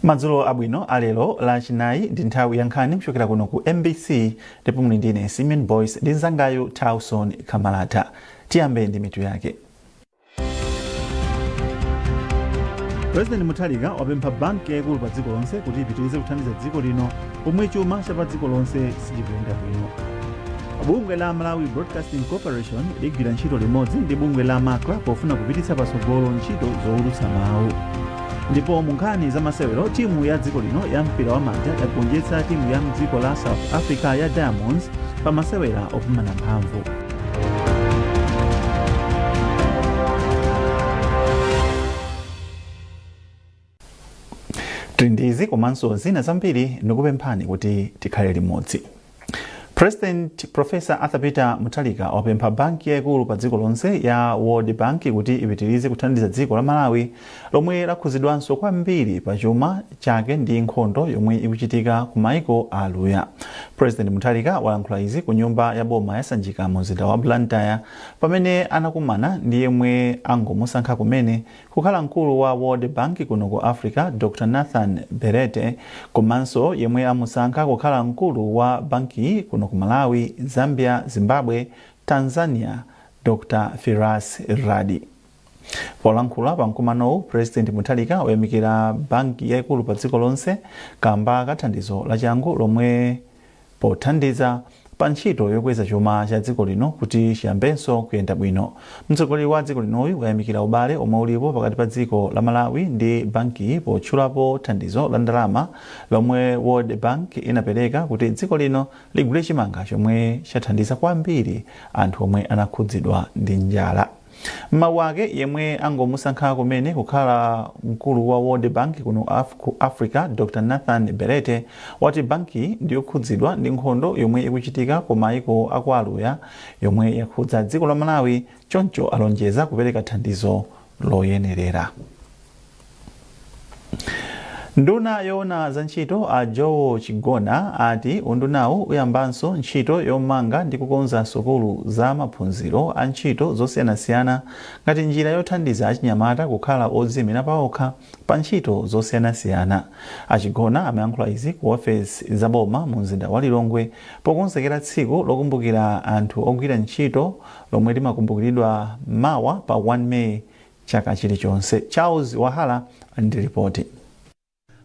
Madzulo abwino alero la chinayi ndi nthawi ya nkhani kuchokera kuno ku MBC ndipo muli ndine Simeon Boyce ndi nzangayu Tauson Kamalata. Tiyambe ndi mitu yake. President Mutharika wapempha banki yaikulu pa dziko lonse kuti ipitirize kuthandiza dziko lino pomwe chuma cha pa dziko lonse sichikuyenda bwino. Bungwe la Malawi Broadcasting Corporation ligwira ntchito limodzi ndi bungwe la Makra pofuna kupititsa patsogolo ntchito zowulutsa mawu. Ndipo mu nkhani za masewero timu ya dziko lino ya mpira wa manja yagonjetsa timu ya mdziko la South Africa ya Diamonds pa masewera opimana mphamvu. Trindizi komanso zina zambiri ndikupemphani kuti tikhale limodzi. President Professor Arthur Peter Mutharika wapempha banki yaikulu pa dziko lonse ya World Bank kuti ipitirize kuthandiza dziko la Malawi lomwe lakhuzidwanso kwambiri pa chuma chake ndi nkhondo yomwe ikuchitika ku maiko aluya. President Mutharika walankhula izi ku nyumba ya boma ya Sanjika mu mzinda wa Blantyre pamene anakumana ndi yemwe angomusankha kumene kukhala mkulu wa World Bank kuno ku Africa Dr. Nathan Berete komanso yemwe amusankha kukhala mkulu wa banki kuno ku Malawi, Zambia, Zimbabwe, Tanzania, Dr. Firas Radi. Polankhula pa mkumanowu, President Mutharika wayamikira banki yaikulu pa dziko lonse kamba kathandizo lachangu lomwe pothandiza pa ntchito yokweza chuma cha dziko lino kuti chiyambenso kuyenda bwino. Mtsogoleri wa dziko linoyu wayamikira ubale omwe ulipo pakati pa dziko la Malawi ndi banki potchulapo thandizo la ndalama lomwe World Bank inapereka kuti dziko lino ligule chimanga chomwe chathandiza kwambiri anthu omwe anakhudzidwa ndi njala. Mawu ake yemwe angomusankha kumene kukhala mkulu wa World Bank kuno ku Africa Dr. Nathan Berete wati banki ndiyokhudzidwa ndi nkhondo yomwe ikuchitika ku maiko akwaluya yomwe yakhudza dziko la Malawi, choncho alonjeza kupereka thandizo loyenerera. Nduna yoona za ntchito a Joe Chigona ati undunawu uyambanso ntchito yomanga ndi kukonza sukulu za maphunziro a ntchito zosiyanasiyana ngati njira yothandiza achinyamata kukhala odziyimira paokha pa ntchito zosiyanasiyana. Achigona amayankhula izi ku ofesi za boma mu mzinda wa Lilongwe pokonzekera tsiku lokumbukira anthu ogwira ntchito lomwe limakumbukiridwa mawa pa 1 May chaka chilichonse. Charles Wahala ndi ripoti.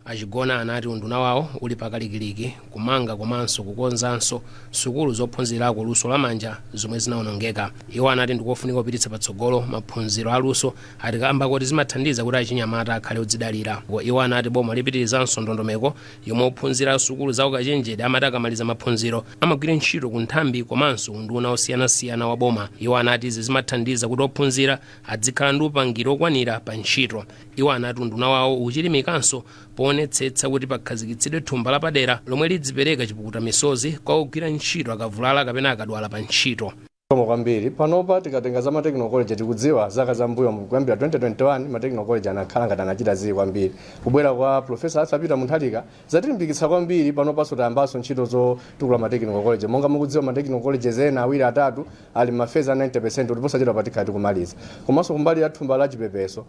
Achigona anati unduna wawo uli pakalikiliki kumanga komanso kukonzanso sukulu zophunzirako luso lamanja zomwe zinawonongeka. Iwo anati ndikofunika kupititsa patsogolo maphunziro aluso atikamba kuti zimathandiza kuti achinyamata akhale odzidalira. Iwo anati boma lipitirizanso ndondomeko yomwe ophunzira sukulu za ukachenjede amati akamaliza maphunziro amagwira ntchito ku nthambi komanso unduna osiyanasiyana wa boma. Iwo anati izi zimathandiza kuti ophunzira adzikhala ndi upangiro okwanira pa ntchito. Iwo anati unduna wawo uchilimikanso poonetsetsa kuti pakhazikitsidwe thumba lapadera lomwe lidzipereka chipukuta misozi kwa ogwira ntchito akavulala kapena akadwala pa ntchito. Koma kwambiri panopa tikatenga za technical college tikudziwa zaka zambuyo kuyambira 2021 technical college anakhala ngati anachita zii kwambiri. Kubwera kwa Professor Arthur Peter Mutharika zatilimbikitsa kwambiri panopa sotayambaso ntchito zotukula technical college. Monga mukudziwa technical college ena awiri atatu ali mafeza 90% kuti posachedwa patikati kumaliza. Komanso kumbali ya thumba la chipepeso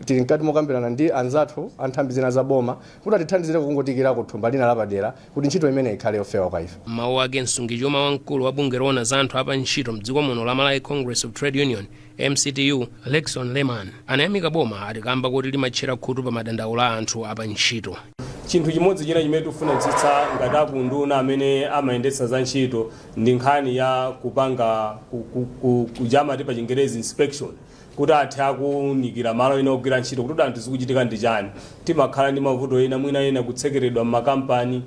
tili nkati mokambirana ndi anzathu anthambi zina za boma kuti atithandizire kungotikira ku thumba lina lapadera kuti ntchito imene ikhale yofewa kwa ife. Mawu ake msungichuma wamkulu wa bungwe loona za anthu apa ntchito mdziko muno la Malawi Congress of Trade Union MCTU Lexon Lehman anayamika boma atikamba kuti limatchera khutu pa madandaulo a anthu apa ntchito. Chinthu chimodzi china chimene tifunitsitsa ngati akunduna amene amayendetsa za ntchito ndi nkhani ya kupanga kujamati pa Chingerezi inspection kuti athe akunikira malo ena ogwira ntchito kuti anthu zikuchitika ndi chani. Timakhala ndi mavuto ena mwina kutsekeredwa m'makampani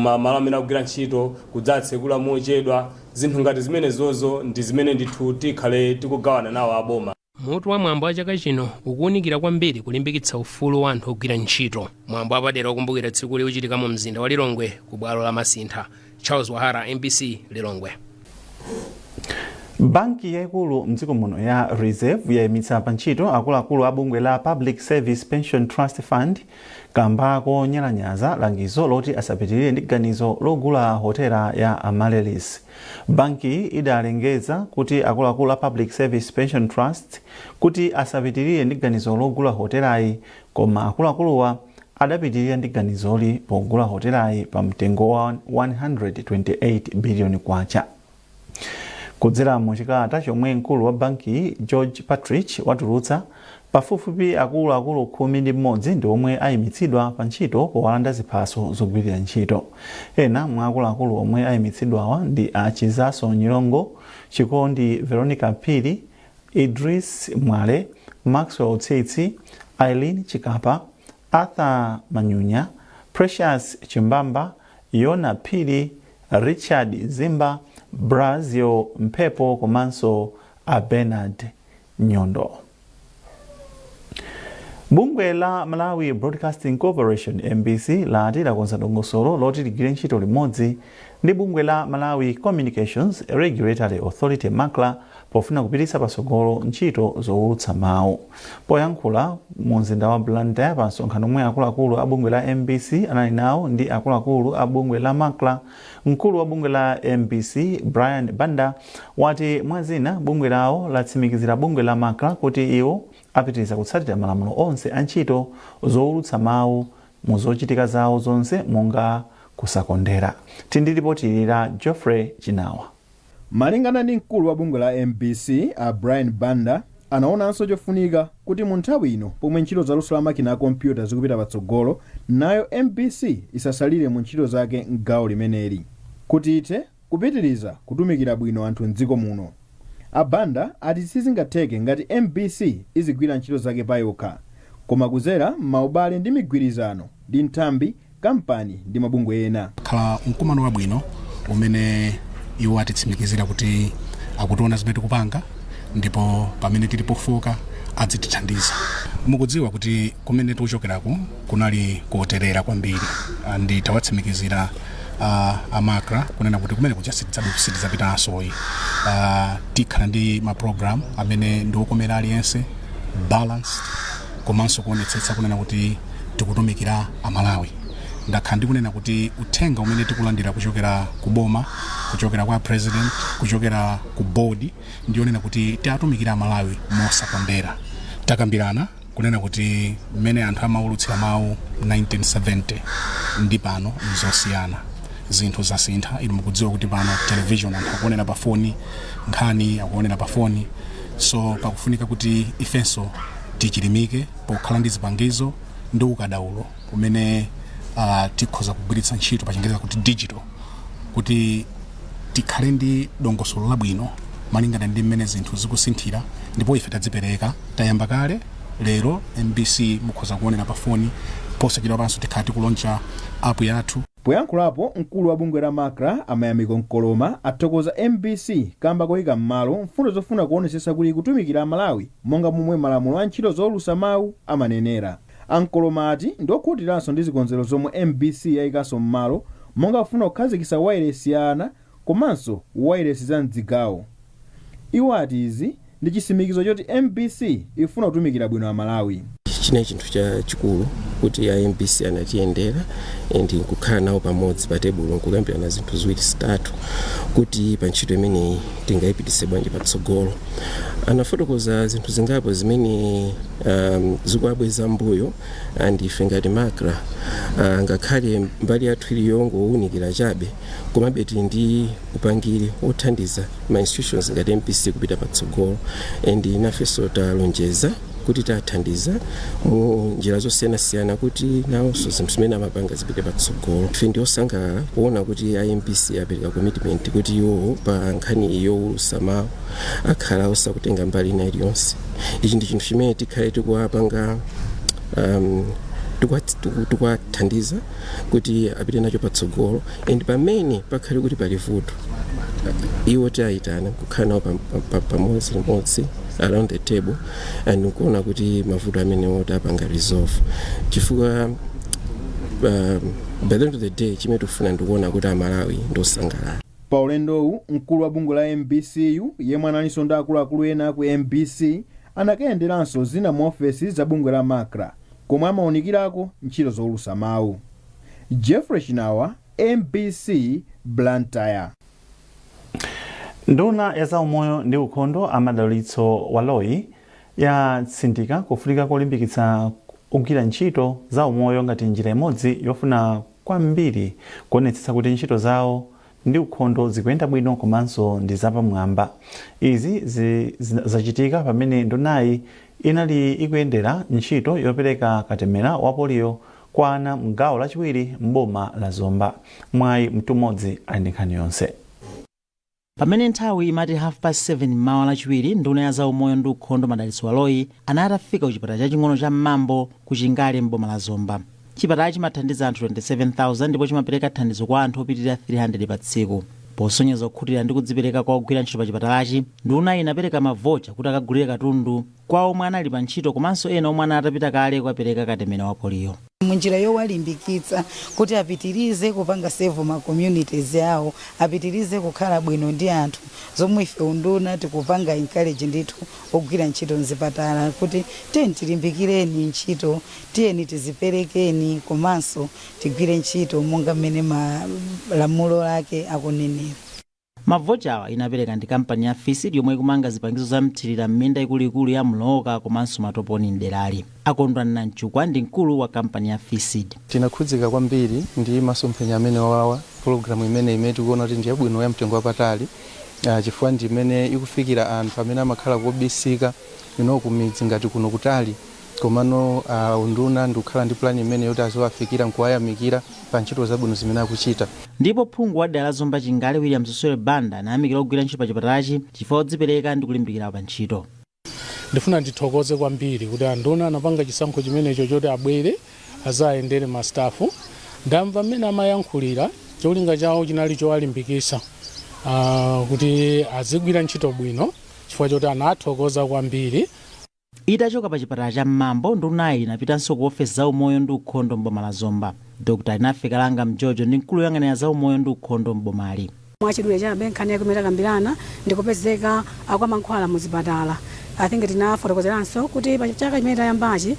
malo amene akugwira ntchito kudzatsekula mochedwa. Zinthu ngati zimene zozo ndi zimene ndithu tikhale tikugawana nawo aboma. Mutu wa mwambo wa chaka chino ukuunikira kwambiri kulimbikitsa ufulu wa anthu ogwira ntchito. Mwambo wapadera ukumbukira tsiku liuchitika mu mzinda wa Lilongwe ku bwalo la Masintha. Charles Wahara, MBC, Lilongwe. Banki yaikulu mdziko muno ya Reserve yayimitsa pa ntchito akuluakulu a bungwe la Public Service Pension Trust Fund kamba konyalanyaza langizo loti asapitirire ndi ganizo logula hotela ya Amaryllis. Banki idalengeza kuti akuluakulu a Public Service Pension Trust kuti asapitirire ndi ganizo logula hotelayi, koma akuluakuluwa adapitirira ndi ganizoli pogula hotelayi pa mtengo wa 128 biliyoni kwacha. Kudzera mu chikalata chomwe mkulu wa banki George Patrick watulutsa, pafupifupi akuluakulu 11 ndi omwe ayimitsidwa pa ntchito powalanda ziphaso zogwirira ntchito. Ena mwa akuluakulu omwe ayimitsidwawa ndi Achizaso Nyilongo, Chikondi Veronica Phiri, Idris Mwale, Maxwell Tsitsi, Eileen Chikapa, Arthur Manyunya, Precious Chimbamba, Yona Phiri, Richard Zimba, Brazil Mpepo komanso a Bernard Nyondo. Bungwe la Malawi Broadcasting Corporation MBC lati lakonza dongosolo loti ligwire ntchito limodzi ndi bungwe la Malawi Communications Regulatory Authority MACRA pofuna kupititsa patsogolo ntchito zowulutsa mawu. Poyankhula mu mzinda wa Blantyre pa msonkhano omwe akuluakulu a bungwe la MBC anali nawo ndi akuluakulu a bungwe la MACRA, mkulu wa bungwe la MBC Brian Banda wati mwazina bungwe lawo latsimikizira bungwe la MACRA kuti iwo apitiriza kutsatira malamulo onse a ntchito zowulutsa mawu mu zochitika zawo zonse monga kusakondera. Tindilipotirira Geoffrey Chinawa. Malingana ndi mkulu wa bungwe la MBC a Brian Banda anaonanso chofunika kuti mu nthawi ino pomwe ntchito zaluso la makina a kompyuta zikupita patsogolo, nayo MBC isasalire mu ntchito zake m'gawo limeneli kuti ithe kupitiriza kutumikira bwino anthu m'dziko muno. Abanda ati sizingatheke ngati MBC izigwira ntchito zake payokha, koma kudzera m'maubale ndi migwirizano ndi nthambi, kampani ndi mabungwe ena. Khala mkumano wabwino umene iwo atitsimikizira kuti akutiona zimene tikupanga ndipo pamene tili pofoka adzitithandiza. Mukudziwa kuti kumene tikuchokerako kunali koterera kwambiri, ndi tawatsimikizira amakra kunena kuti kumene kuchasitizapitanso tikhala ndi maprogram amene ndiokomera aliyense balanced komanso kuonetsetsa kunena kuti tikutumikira amalawi. Ndakhala ndikunena kuti uthenga umene tikulandira kuchokera ku boma, kuchokera kwa president, kuchokera ku board ndionena kuti tiatumikira amalawi mosakondera. Takambirana kunena kuti mmene anthu amaulutsira mawu 1970 ndi pano nzosiyana, zinthu zasintha. Ili mukudziwa kuti pano television anthu akuonera pa foni, nkhani akuonera pa foni, so pakufunika kuti ifenso tichilimike pokhala ndi zipangizo ndi ukadaulo umene tikhoza kugwiritsa ntchito pa Chingereza kuti digital, kuti tikhale ndi dongosolo labwino malingana ndi mmene zinthu zikusinthira, ndipo ife tadzipereka. Tayamba kale lero MBC mukhoza kuonera pa foni, posachedwa panso tikhala tikuloncha app yathu. Poyankhulapo mkulu wa bungwe la MACRA Amayamiko Nkoloma athokoza MBC kamba koyika m'malo mfundo zofuna kuonetsetsa kuti kutumikira Malawi monga momwe malamulo a ntchito zowulutsa mawu amanenera. Ankoloma ati ndokhutiranso ndi zikonzero zomwe MBC yayikanso m'malo monga kufuna kukhazikitsa wireless ya ana komanso wireless za mdzigawo. Iwo ati izi ndi chitsimikizo choti MBC ifuna kutumikira bwino Amalawi. China chinthu chachikulu kuti ya MBC anatiyendera ndi kukhala nawo pamodzi pa tebulo nkukambirana zinthu ziwiri zitatu kuti pa ntchito imeneyi tingayipititse bwanji patsogolo. Anafotokoza zinthu zingapo zimene zikuabweza mbuyo, ndi ife ngati MACRA ngakhale mbali yathu ili yongowunikira chabe, komabe tili ndi upangiri othandiza ma institutions ngati MBC kupita patsogolo, ndi nafenso talonjeza kuti tathandiza mu njira zosiyanasiyana kuti nawonso zinthu zimene amapanga zipite patsogolo. Ife ndiosangalala kuona kuti MBC apereka commitment kuti iwo pa nkhani yowulutsa mawu akhala osakutenga mbali ina iliyonse. Ichi ndi chinthu chimene tikhale tikuwapanga tikuwathandiza kuti apite nacho patsogolo, and pamene pakhale kuti pali vuto iwo tayitana kukhala nawo pamodzi around the table and kuona kuti mavuto amene otapanga resolve, chifukwa by the end of the day chimene tikufuna ndikuona kuti Amalawi ndosangalala. Pa ulendowu mkulu wa bungwe la MBCU yemwe analinso ndi akuluakulu ena ku MBC anakayenderanso zina mu ofesi za bungwe la MACRA komwe amaonikirako ntchito zowulutsa mawu. Geoffrey Chinawa, MBC, Blantyre. Nduna ya zaumoyo ndi ukhondo amadalitso waloyi yatsindika kufunika kolimbikitsa ogwira ntchito za umoyo ngati njira imodzi yofuna kwambiri kuonetsetsa kuti ntchito zawo ndi ukhondo zikuyenda bwino komanso ndi zapamwamba. Izi zachitika pamene ndunayi inali ikuyendera ntchito yopereka katemera wa polio kwa ana mgawo lachiwiri mboma la Zomba. Mwayi mtumodzi ali ndi nkhani yonse. Pamene nthawi imati 7:30 mawa lachiwiri, nduna ya za umoyo ndi ukhondo Madalitso Waloyi anatafika ku chipatala chaching'ono cha Mambo ku Chingale mboma la Zomba. Chipatala chimathandiza anthu 27,000 ndipo chimapereka thandizo kwa anthu opitirira 300 pa tsiku. Posonyeza kukhutira ndi kudzipereka kwa ogwira ntchito pa chipatalachi, nduna inapereka mavocha kuti akagulire katundu kwa omwe anali pa ntchito komanso ena omwe anatapita kale kukapereka katemera wa polio. Munjira yowalimbikitsa kuti apitirize kupanga save ma communities yawo, apitirize kukhala bwino ndi anthu, zomwe ife unduna tikupanga encourage ndithu ogwira ntchito mzipatala kuti tilimbikireni ntchito, tiyeni tiziperekeni komanso tigwire ntchito monga mmene malamulo ake akunenera. Mavochawa inapereka ndi kampani ya Fisidi yomwe ikumanga zipangizo za mthirira m'minda ikuluikulu ya Mloka komanso matoponi mderali. Akondwa Nanchukwa ndi mkulu wa kampani ya Fisidi. Tinakhudzika kwambiri ndi masomphenya amene wawa programu imene tikuona kuti ndi yabwino ya mtengo wapatali, chifukwa ndi imene ikufikira anthu amene amakhala kobisika kumidzi ngati kuno kutali. Komano unduna ndikukhala ndi plani imene yoti azowafikira nkuwayamikira pa ntchito zabwino zimene akuchita. Ndipo phungu wa dala Zomba Chingale William Sosole Banda anayamikira ogwira ntchito pa chipatalachi chifukwa odzipereka ndi kulimbikira pa ntchito. Ndifuna ndithokoze kwambiri kuti anduna anapanga chisankho chimenecho choti abwere azayendere mastafu. Ndamva mmene amayankhulira cholinga chawo chinali chowalimbikisa kuti azigwira ntchito bwino chifukwa choti anathokoza kwambiri. Itachoka pa chipatala cha Mambo, ndunayi inapitanso ku ofesi za umoyo ndi ukhondo mboma la Zomba. Dr. Inafika Langa Mjojo ndi mkulu yoyang'anira za umoyo ndi ukhondo mbomali. Mwachidule cha Nkhani yakumeta kambirana ndikupezeka kwa mankhwala muzipatala. I think tinafotokozeranso kuti pa chaka chimene tayambachi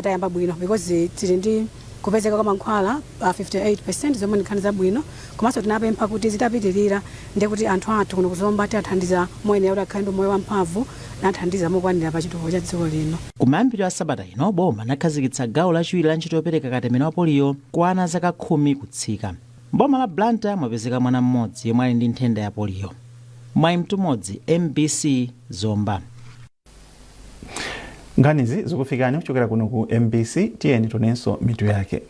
tayamba bwino because tili ndi kupezeka kwa mankhwala 58% zomwe nkhani zabwino, komanso tinapempha kuti zitapitirira ndi kuti anthu athu kuno kuzomba tiathandiza moyo yawo akhale ndi moyo wamphamvu nathandiza mokwanira pa chitukuko cha dziko lino. Kumayambiro a sabata ino, boma nakhazikitsa gawo lachiwiri la ntchito yopereka katemera wa polio kwa ana zaka 10 kutsika. Mboma la Blantyre mwapezeka mwana mmodzi yemwe ali ndi nthenda ya polio. Mwayi mtumodzi, MBC Zomba. Nkhanizi zikufikani kuchokera kuno ku MBC, tiyeni tonenso mitu yake.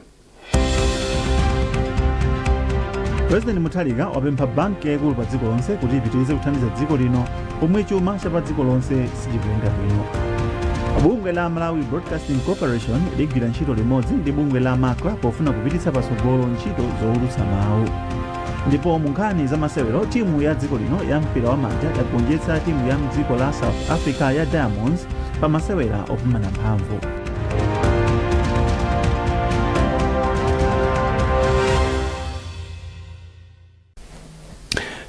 President Mutharika wapempha banki yaikulu pa dziko lonse kuti ipitirize kuthandiza dziko lino pomwe chuma cha pa dziko lonse sichikuyenda bwino. Bungwe la Malawi Broadcasting Corporation ligwira ntchito limodzi ndi bungwe la Makla pofuna kupititsa patsogolo ntchito zowulutsa mawu. Ndipo mu nkhani za masewero, timu ya dziko lino ya mpira wa manja yagonjetsa timu ya mdziko la South Africa ya Diamonds pa masewera opimana mphamvu.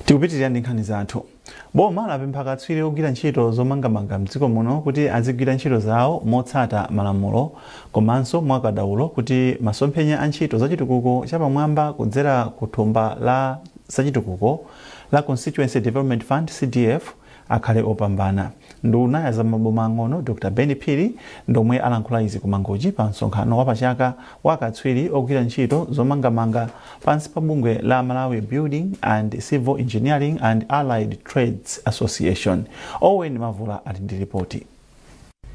Tikupitirira ndi nkhani zathu. Boma lapempha akatswiri ogwira ntchito zomangamanga mdziko muno kuti azigwira ntchito zawo motsata malamulo komanso mwakadaulo kuti masomphenya a ntchito zachitukuko chapamwamba kudzera ku thumba la zachitukuko la Constituency Development Fund CDF akhale opambana. Nduna ya zamaboma ang'ono Dr. Benny Phiri ndomwe alankhula izi ku Mangochi pa msonkhano wa pachaka wa akatswiri ogwira ntchito zomangamanga pansi pa bungwe la Malawi Building and Civil Engineering and Allied Trades Association. Owen Mavula ali ndi ripoti.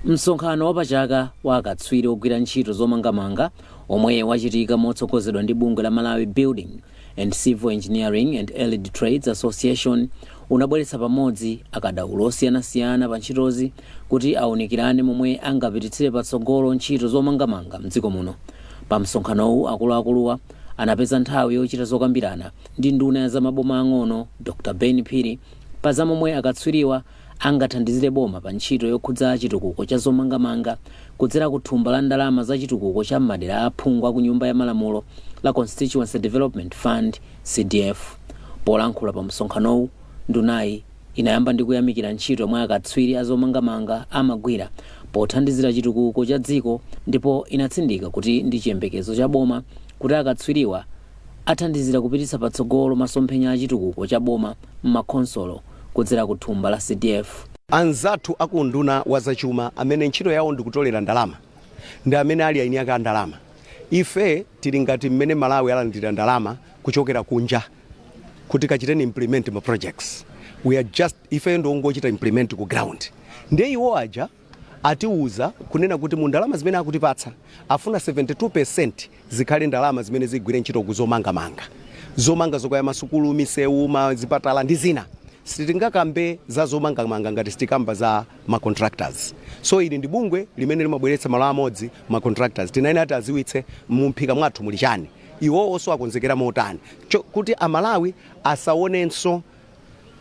Msonkhano wa pachaka wa akatswiri ogwira ntchito zomangamanga omwe wachitika motsogozedwa ndi bungwe la Malawi Building and Civil Engineering and Allied Trades Association unabweretsa pamodzi akadaulo osiyanasiyana pa ntchitozi kuti awunikirane momwe angapititsire patsogolo ntchito zomangamanga mdziko muno. Pa msonkhanowu akuluakuluwa anapeza nthawi yochita zokambirana ndi nduna ya zamaboma ang'ono Dr. Benny Phiri pa zamomwe akatswiriwa angathandizire boma pa ntchito yokhudza chitukuko cha zomangamanga kudzera ku thumba la ndalama za chitukuko cha madera aphungu a ku nyumba ya malamulo la Constituency Development Fund CDF. Polankhula pa msonkhanowu, ndunayi inayamba ndi kuyamikira ntchito yomwe akatswiri azomangamanga amagwira pothandizira chitukuko cha dziko, ndipo inatsindika kuti ndi chiyembekezo cha boma kuti akatswiriwa athandizira kupititsa patsogolo masomphenya a chitukuko cha boma m'makonsolo kudzera ku thumba la CDF. Anzathu akunduna wa zachuma amene ntchito yawo ndikutolera ndalama ndi amene ali aini aka ndalama. Ife tili ngati mmene Malawi alandira ndalama kuchokera kunja kuti kachiteni implement ma projects. We are just ife ndo ngochita implement ku ground. Ndiye iwo aja atiuza kunena kuti mu ndalama zimene akutipatsa afuna 72% zikhale ndalama zimene zigwire ntchito kuzomanga zomanga zokaya masukulu, misewu, mazipatala ndi zina. Sitingakambe za zomanga ngati sitikamba za ma contractors. So ili ndi bungwe limene limabweretsa malo amodzi ma contractors. Tinayenera ati aziwitse mumphika mwathu muli chani. Iwo oso akonzekera motani kuti Amalawi asaonenso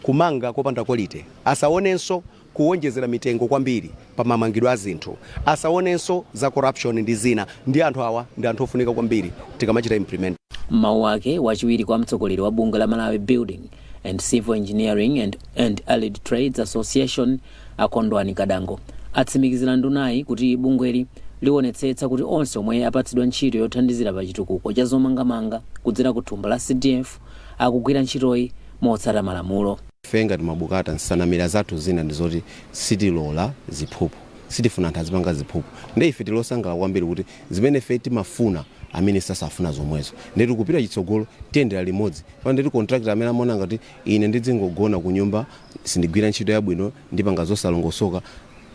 kumanga kopanda quality, asaonenso kuwonjezera mitengo kwambiri pa mamangidwe a zinthu, asaonenso za corruption ndi zina. Ndi anthu awa ndi anthu ofunika kwambiri tikamachita implement. Mawu ake wachiwiri kwa mtsogoleri wa bungwe la Malawi Building and Civil Engineering and Allied Trades Association Akondwani Kadango atsimikizira ndunayi kuti bungweli liwonetsetsa kuti onse omwe apatsidwa ntchito yothandizira pa chitukuko cha zomangamanga kudzera ku thumba la CDF akugwira ntchitoyi motsata malamulo. Ife ngati mabukata nsanamira zathu zina ndizoti sitilola ziphuphu, sitifuna anthu azipanga ziphuphu. Ndi ife tilosangala kwambiri kuti zimene ife timafuna amene sasafuna zomwezo. Ndi kupita chitsogolo tiyendera limodzi. Pa ndi contractor amene amona ngati ine ndizingogona ku nyumba sindigwira ntchito yabwino ndipanga zosalongosoka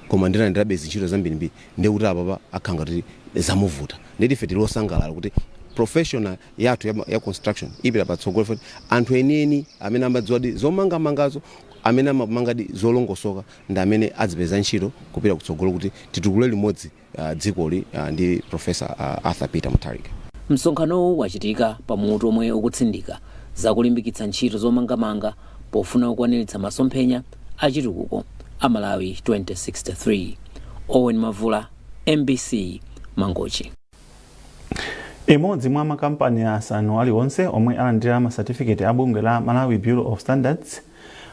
koma ndirabe ntchito zambirimbiri ndi kuti apapa akhanga kuti zamuvuta. Ndi ife tilosangala kuti professional yathu ya construction ipita patsogolo futhi anthu eneni amene amadziwa zomanga mangazo amene amamanga zolongosoka ndi amene azipeza ntchito kupita kutsogolo kuti titukule limodzi dzikoli ndi Professor Arthur Peter Mutharika. Msonkhanowu wachitika pamutu omwe ukutsindika zakulimbikitsa ntchito zomangamanga pofuna kukwaniritsa masomphenya a chitukuko a Malawi 2063. Owen Mavula, MBC, Mangochi. Imodzi mwa makampani asanu aliwonse omwe alandira ma certificate a bungwe la Malawi Bureau of Standards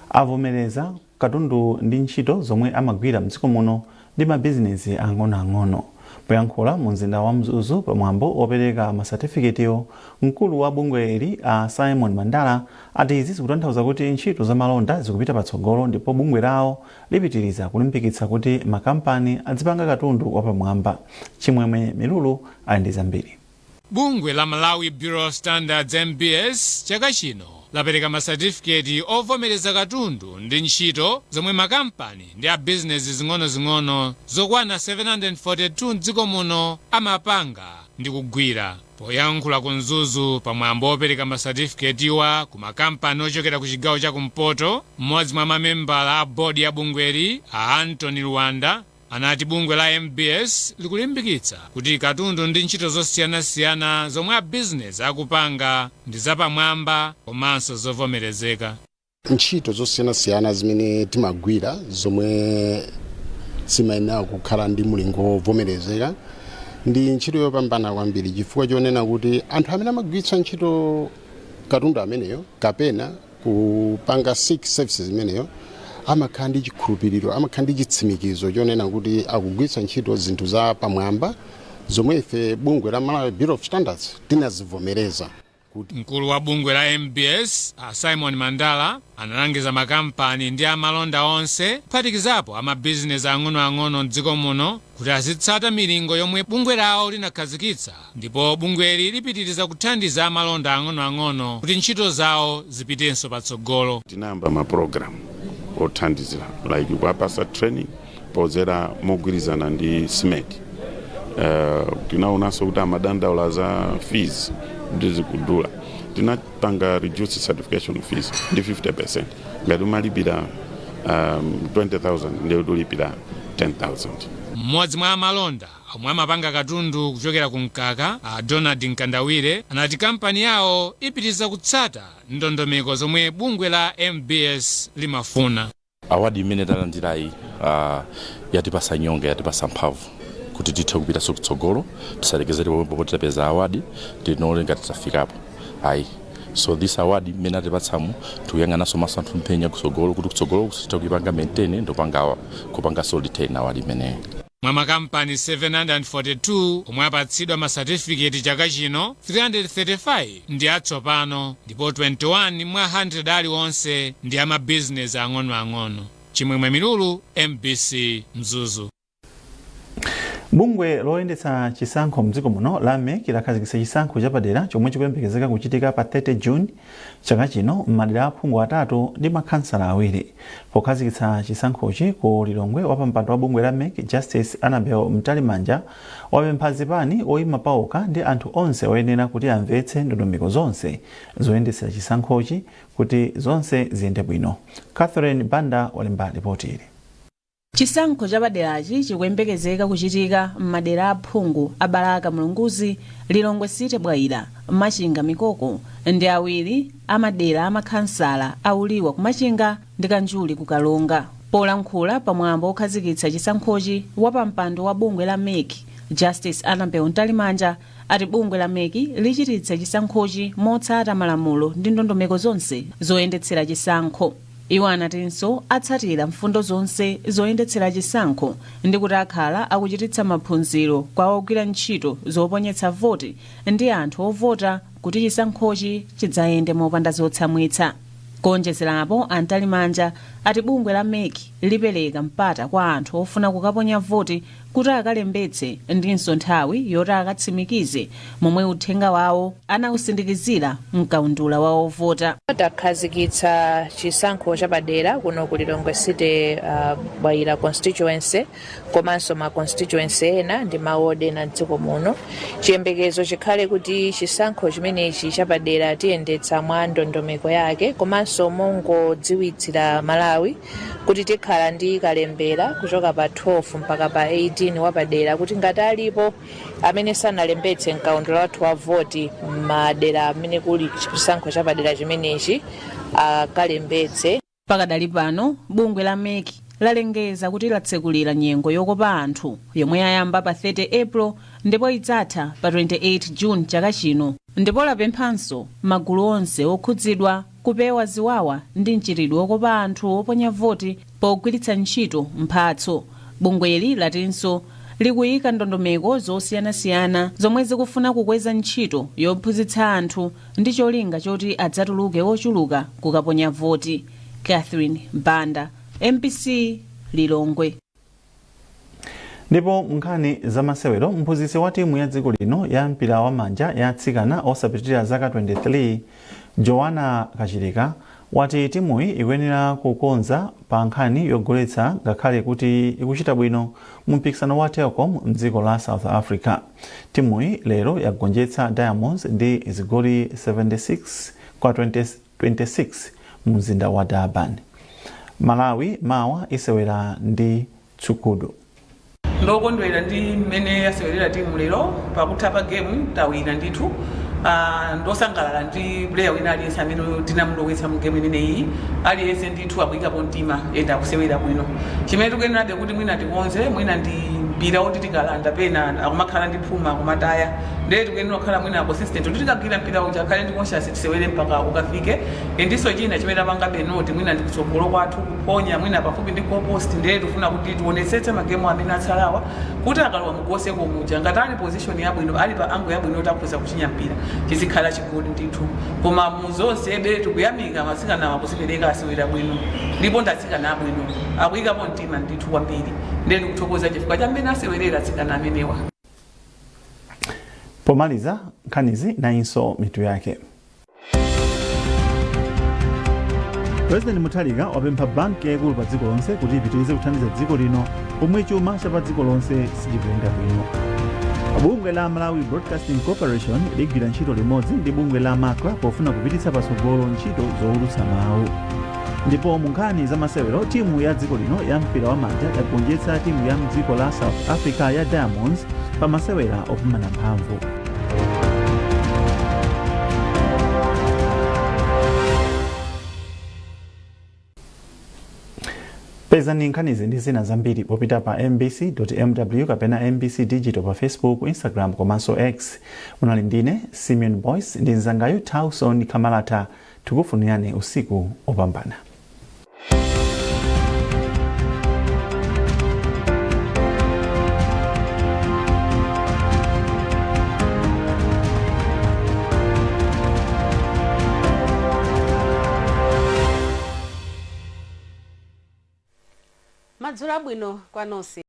avomereza katundu ndi ntchito zomwe amagwira mdziko muno ndi mabizinesi ang'onoang'ono. Poyankhula mu mzinda wa Mzuzu pamwambo opereka ma certificateyo, mkulu wa bungweli Simon Mandala ati izi zikutanthauza kuti ntchito za malonda zikupita patsogolo ndipo bungwe lawo lipitiriza kulimbikitsa kuti makampani adzipanga katundu wapamwamba. Chimwemwe Milulu ali ndi zambiri. Bungwe la Malawi Bureau of Standards MBS chaka chino lapereka ma certificate ovomereza katundu ndi ntchito zomwe makampani ndi a business zing'ono zokwana 742 mdziko muno amapanga ndi kugwira. Poyankhula ku Mzuzu pamwambo opereka ma certificate iwa ku makampani ochokera ku chigawo cha kumpoto, mmodzi mwa mamembala a bodi ya bungweli Anthony Luwanda anati bungwe la MBS likulimbikitsa kuti katundu ndi ntchito zosiyanasiyana zomwe a business akupanga ndi zapamwamba komanso zovomerezeka. Ntchito zosiyanasiyana zimene timagwira zomwe zimayenera kukhala ndi mulingo wovomerezeka ndi ntchito yopambana kwambiri chifukwa chonena kuti anthu amene amagwiritsa ntchito katundu ameneyo kapena kupanga 6 services imeneyo amakhala ndi chikhulupiriro, amakhala ndi chitsimikizo chonena kuti akugwiritsa ntchito zinthu za pamwamba zomwe ife bungwe la Malawi Bureau of Standards tinazivomereza. Mkulu wa bungwe la MBS Simon Mandala analangiza makampani ndi amalonda onse kuphatikizapo amabizinesi ang'onoang'ono mdziko muno kuti azitsata milingo yomwe bungwe lawo linakhazikitsa, ndipo bungweli lipitiriza kuthandiza amalonda ang'onoang'ono kuti ntchito zawo zipitenso patsogolo. Tinayamba ma program othandizira like wapasa training pozera mogwirizana ndi SMED. Tinaonanso kuti amadandaula za fees ndizikudula. Tinapanga reduce certification fees ndi 50%. Ngati umalipira 20,000 ndi ulipira 10,000. Mmodzi mwa amalonda omwe amapanga katundu kuchokera ku mkaka Donald Nkandawire anati kampani yawo ipitiriza kutsata ndondomeko zomwe bungwe la MBS limafuna. Awadi imene talandirayi yatipasa nyonga, yatipasa mphamvu kuti tithe kupita kutsogolo, tisalekezere pomwe tapeza awadi tinole ngati tafikapo. So this award imene atipatsamu tikuyang'ananso masampha mphenya kutsogolo kuti kutsogolo kusita kuipanga maintain ndopanga kupanga solid award imeneyo. Mwa makampani 742 omwe apatsidwa ma certificate chaka chino, 335 ndi atsopano ndipo 21 mwa 100 aliwonse ndi amabizinesi ang'onoang'ono. Chimwemwe Milulu, MBC, Mzuzu. Bungwe loyendetsa chisankho mdziko muno la MEC lakhazikitsa chisankho chapadera chomwe chikuyembekezeka kuchitika pa 30 June chaka chino m'madera aphungu atatu ndi makhansala awiri. Pokhazikitsa chisankhochi ku Lilongwe wapampando wa bungwe la MEC Justice Annabel Mtalimanja wapempha zipani oyima paokha ndi anthu onse oyenera kuti amvetse ndondomeko zonse zoyendetsera chisankhochi kuti zonse ziyende bwino. Catherine Banda walemba ripoti ili. Chisankho chapaderachi chikuyembekezeka kuchitika m'madera aphungu abalaka mulunguzi Lilongwe City Bwaira Machinga Mikoko ndi awiri amadera amakhansala auliwa kumachinga ndi kanjuli kukalonga. Polankhula pamwambo okhazikitsa chisankhochi wapampando wa bungwe la MEC Justice Annabel Mtalimanja ati bungwe la MEC lichititsa chisankhochi motsata malamulo ndi ndondomeko zonse zoyendetsera chisankho. Iwo anatinso atsatira mfundo zonse zoyendetsera chisankho ndi kuti akhala akuchititsa maphunziro kwa ogwira ntchito zoponyetsa voti ndi anthu ovota kuti chisankhochi chidzayende mopanda zotsamwitsa. Kuonjezerapo Mtalimanja ati bungwe la MEC lipereka mpata kwa anthu ofuna kukaponya voti kuti akalembetse ndinso nthawi yoti akatsimikize momwe uthenga wawo anawusindikizira mkaundula wa ovota. Takhazikitsa chisankho chapadera kuno ku Lilongwe City Bwaira constituency komanso ma constituency ena ndi mawodi ena dziko muno. Chiyembekezo chikhale kuti chisankho chimenechi chapadera tiyendetsa mwa ndondomeko yake komanso mongodziwitsira Malawi kuti tikhala ndi kalembera kuchoka pa 12 mpaka pa 18 wapadera kuti ngati alipo amene sanalembetse mkaundula wathu wa voti madera amene kuli chisankho chapadera chimenechi akalembetse. Pakadali pano bungwe la MEC lalengeza kuti latsekulira nyengo yokopa anthu yomwe yayamba pa 30 April ndipo idzatha pa 28 June chaka chino, ndipo lapemphanso magulu onse okhudzidwa kupewa ziwawa ndi mchitidwe wokopa anthu oponya voti pogwiritsa ntchito mphatso. Bungweli latinso likuyika ndondomeko zosiyanasiyana zomwe zikufuna kukweza ntchito yophunzitsa anthu ndi cholinga choti adzatuluke ochuluka kukaponya voti. Catherine Banda, MPC Lilongwe. Ndipo nkhani za masewero, mphunzitsi wa timu ya dziko lino ya mpira wa manja ya atsikana osapitirira zaka 23 Joanna Kachilika wati timuyi ikuyenera kukonza pa nkhani yogoletsa ngakhale kuti ikuchita bwino mu mpikisano wa Telkom mdziko la South Africa. Timuyi lero yagonjetsa Diamonds ndi zigoli 76 kwa 26 mu mzinda wa Durban. Malawi mawa isewera ndi Tsukudu. Ndokondwera ndi mmene yasewerera timu lero pakutapa game tawina ndithu. Ndosangalala ndi player wina aliyense amene tinamulowetsa mu game imeneyi aliyense ndithu akuyikapo mtima enda kusewera bwino. Chimene tikuyenerabe kuti mwina tikonze mwina ndi mpira oti tikalanda pena akumakhala ndi phuma kumataya ndiye tikuyenera kukhala mwina consistent kuti tikagwira mpira uja akhale ndi conscious tisewere mpaka ukafike. Ndiso china chimene apangabe noti mwina ndi kutsogolo kwathu kuponya mwina pafupi ndi goal post ndiye tikufuna kuti tionetsetse magemu amene atsalawa kuti akalowa mugoseko muja ngati ali position yabwino ali pa angle yabwino kuti akhoza kuchinya mpira chizikhala chigoli ndithu. Koma muzonse ebe tikuyamika masikana akusipereka asewera bwino ndipo ndatsikana abwino akuyikapo mtima ndithu kwambiri ndiye tikuthokoza chifukwa cha mmene asewerera atsikana amenewa. Pomaliza nkhanizi nayinso mitu yake. President Mutharika wapempha banki yaikulu pa dziko lonse kuti ipitirize kuthandiza dziko lino pomwe chuma cha pa dziko lonse sichikuyenda bwino. Bungwe la Malawi Broadcasting Corporation ligwira ntchito limodzi ndi bungwe la Makra pofuna kupititsa patsogolo ntchito zowulutsa mawu. Ndipo mu nkhani za masewero, timu ya dziko lino ya mpira wa manja yagonjetsa timu ya mdziko la South Africa ya Diamonds pa masewera opimana mphamvu. Pezani nkhanizi ndi zina zambiri popita pa mbc.mw kapena MBC Digital pa Facebook, Instagram komanso X. Munali ndine Simeon Boyce ndi nzangayo Tauson Kamalata. Tikufunirani usiku opambana. Madzulo abwino kwa nonse.